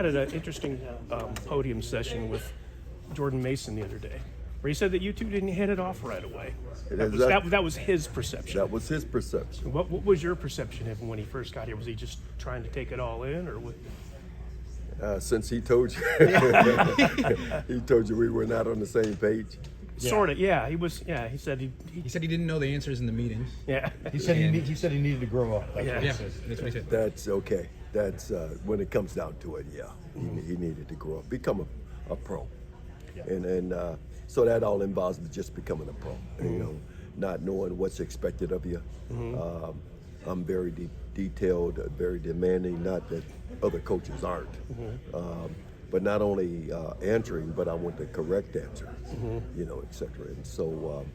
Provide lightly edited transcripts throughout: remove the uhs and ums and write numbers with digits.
had an interesting podium session with Jordan Mason the other day, where he said that you two didn't hit it off right away. That was his perception. That was his perception. What was your perception of him when he first got here? Was he just trying to take it all in, or what? Since he told you, he told you we were not on the same page. Sort of, yeah. He was, yeah. He said he didn't know the answers in the meetings. Yeah. He said he needed to grow up. Yeah. That's what he said. That's okay. That's when it comes down to it. Yeah, he needed to grow up, become a pro, and so that all involves just becoming a pro. You know, not knowing what's expected of you. I'm very detailed, very demanding. Not that other coaches aren't, but not only answering, but I want the correct answer. You know, etc. And so,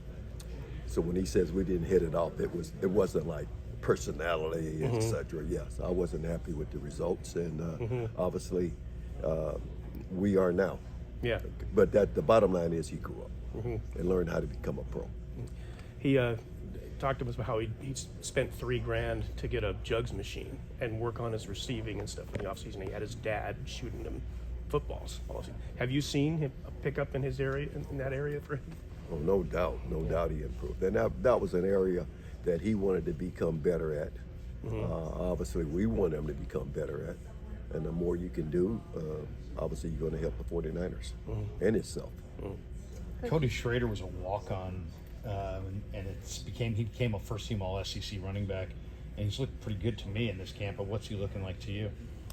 so when he says we didn't hit it off, it wasn't like personality, etc. Yes, I wasn't happy with the results, and obviously we are now. Yeah. But the bottom line is he grew up and learned how to become a pro. He talked to us about how he spent $3,000 to get a jugs machine and work on his receiving and stuff in the offseason. He had his dad shooting him footballs. Have you seen him pick up in his area, in that area for him? Oh, no doubt he improved. And that was an area that he wanted to become better at. Obviously, we want him to become better at. And the more you can do, obviously you're going to help the 49ers and itself. Cody Schrader was a walk-on, and he became a first-team All-SEC running back, and he's looked pretty good to me in this camp. But what's he looking like to you?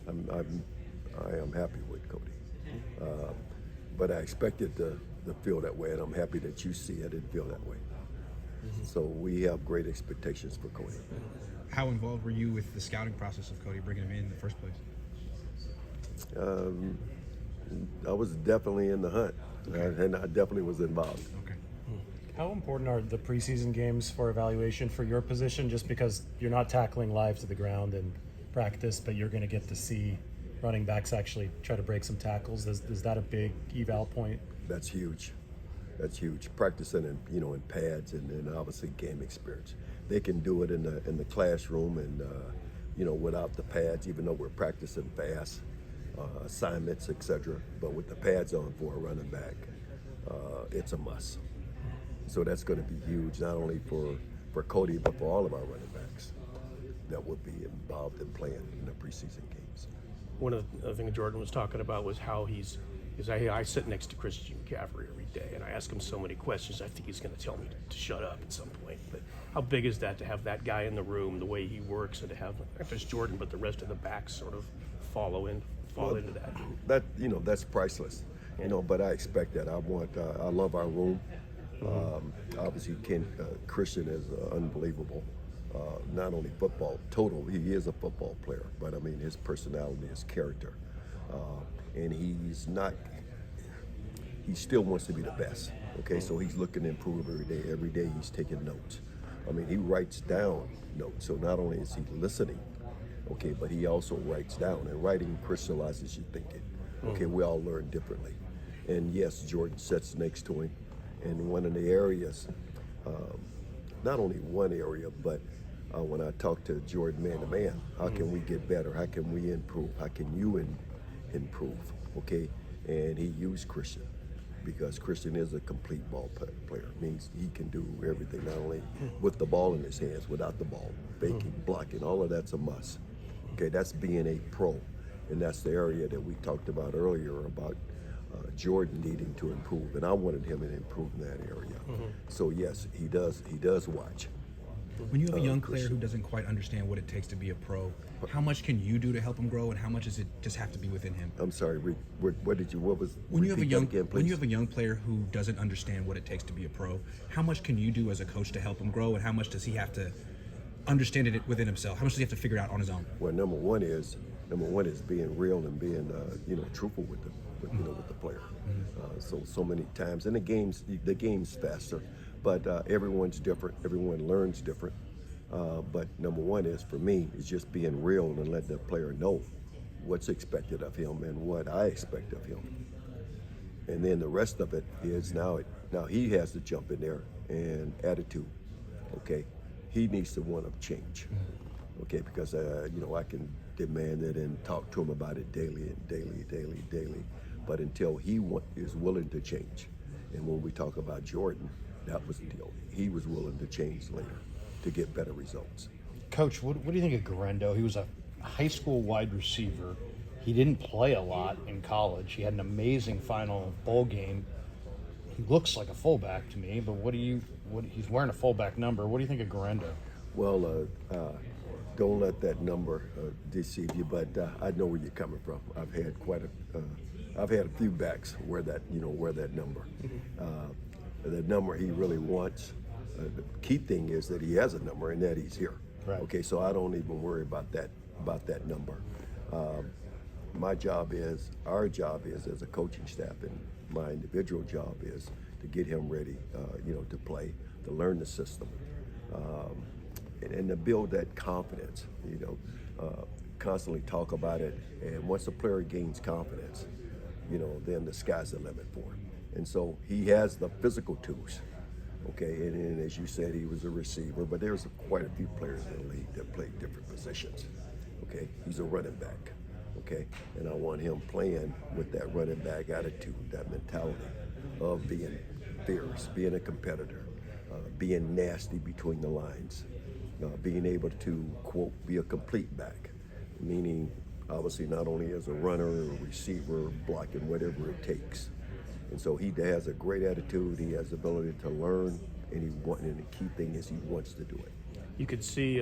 I am happy with Cody, but I expected to feel that way, and I'm happy that you see it and feel that way. So we have great expectations for Cody. How involved were you with the scouting process of Cody, bringing him in the first place? I was definitely in the hunt, and I definitely was involved. Okay. How important are the preseason games for evaluation for your position? Just because you're not tackling live to the ground in practice, but you're going to get to see running backs actually try to break some tackles. Is that a big eval point? That's huge. That's huge. Practicing in pads and obviously game experience. They can do it in the classroom and without the pads, even though we're practicing fast assignments, etc. But with the pads on for a running back, it's a must. So that's going to be huge, not only for Cody, but for all of our running backs that will be involved in playing in the preseason games. One of the things Jordan was talking about was how I sit next to Christian McCaffrey every day, and I ask him so many questions. I think he's going to tell me to shut up at some point. But how big is that to have that guy in the room, the way he works, and to have not just Jordan, but the rest of the backs sort of fall into that? That's priceless. But I expect that. I love our room. Obviously, Christian is unbelievable. Not only football, he is a football player, but I mean his personality, his character, and he still wants to be the best. Okay, so he's looking to improve every day. Every day he's taking notes. I mean, he writes down notes. So not only is he listening, okay, but he also writes down. And writing crystallizes your thinking. Okay, we all learn differently. And yes, Jordan sits next to him. And one of the areas, not only one area, but when I talk to Jordan man to man, how can we get better? How can we improve? How can you improve? Okay, and he used Christian because Christian is a complete ball player. It means he can do everything, not only with the ball in his hands, without the ball, faking, blocking, all of that's a must. Okay, that's being a pro, and that's the area that we talked about earlier about Jordan needing to improve, and I wanted him to improve in that area. So yes, he does watch. When you have a young player who doesn't quite understand what it takes to be a pro, how much can you do to help him grow, and how much does it just have to be within him? I'm sorry, what was? When you have a young player who doesn't understand what it takes to be a pro, how much can you do as a coach to help him grow, and how much does he have to understand it within himself? How much does he have to figure it out on his own? Well, number one is being real and being truthful with the player. So many times, and the game's faster, but everyone's different. Everyone learns different. But number one is for me is just being real and let the player know what's expected of him and what I expect of him. And then the rest of it is now he has to jump in there and attitude. Okay, he needs to want to change. Okay, because demanded and talk to him about it daily and daily. But until is willing to change, and when we talk about Jordan, that was the deal. He was willing to change later to get better results. Coach, what do you think of Guerendo? He was a high school wide receiver. He didn't play a lot in college. He had an amazing final bowl game. He looks like a fullback to me, but he's wearing a fullback number. What do you think of Guerendo? Well, don't let that number deceive you, but I know where you're coming from. I've had a few backs wear that number. The number he really wants. The key thing is that he has a number and that he's here. Right. Okay, so I don't even worry about that number. Our job is as a coaching staff, and my individual job is to get him ready, to play, to learn the system, and to build that confidence. Constantly talk about it, and once a player gains confidence, then the sky's the limit for him. And so he has the physical tools. Okay, and as you said, he was a receiver, but there's quite a few players in the league that play different positions. Okay, he's a running back. Okay, and I want him playing with that running back attitude, that mentality of being fierce, being a competitor, being nasty between the lines, being able to, quote, be a complete back, meaning obviously not only as a runner, a receiver, blocking whatever it takes. And so he has a great attitude. He has the ability to learn, and the key thing is he wants to do it. You could see